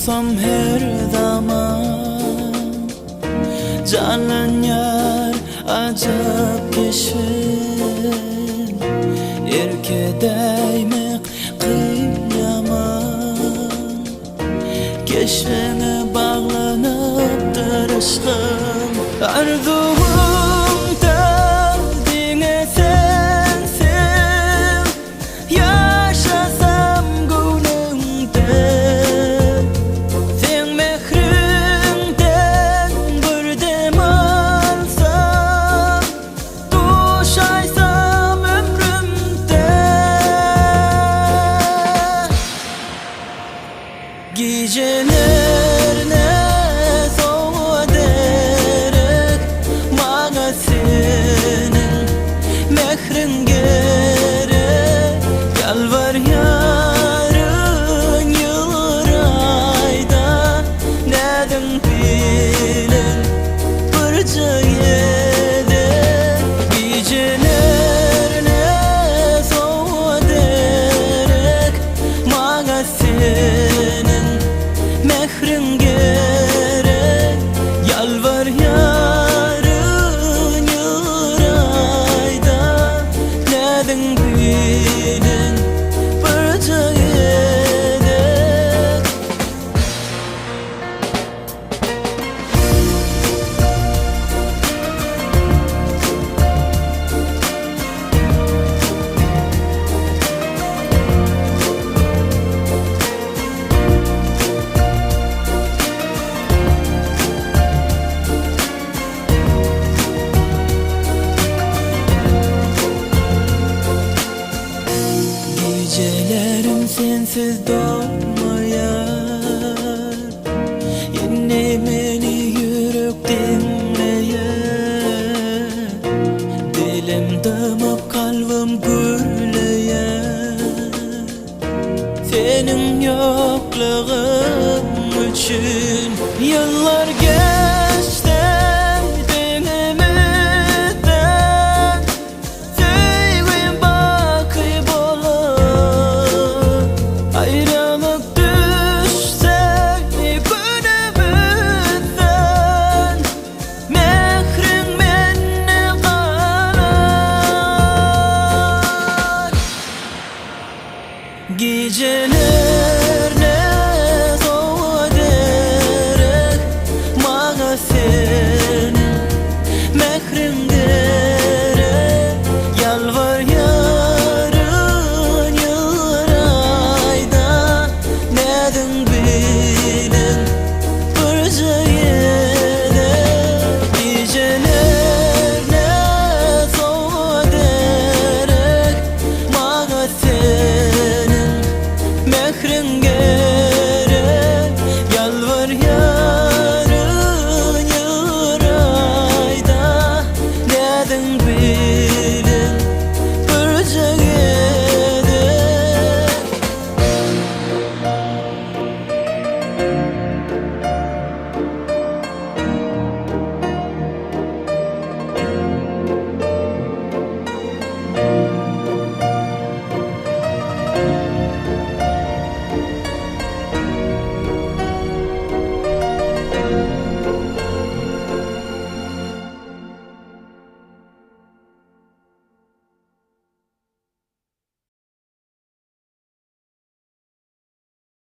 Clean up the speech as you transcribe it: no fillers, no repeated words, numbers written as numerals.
olsam her zaman Canan yar acap keşfin Erke değmek kıyamam Keşfine bağlanıp duruşum Arzuum derdine sensin Yaşasam gönlümde Sen mehrinden bir dem alsam Duşaysam ömrümde Gecelerine soğuk ederek Bana senin mehrin gerek Yalvar yarın yıllar ayda Neden bilin bir cayede Gecelerine soğuk ederek Bana senin mehrin gerek Yalvar yarın yıllar ayda Neden bilin bir cayede Gecelerim sensiz dolmayar Yine beni yürek dinleyer Dilim damıp kalbim gürleyer Senin yokluğun için yıllar geçti dilimizden Sevgim baki bulur Ayrılık düşse günümüzden Mehrin beni karar Geceler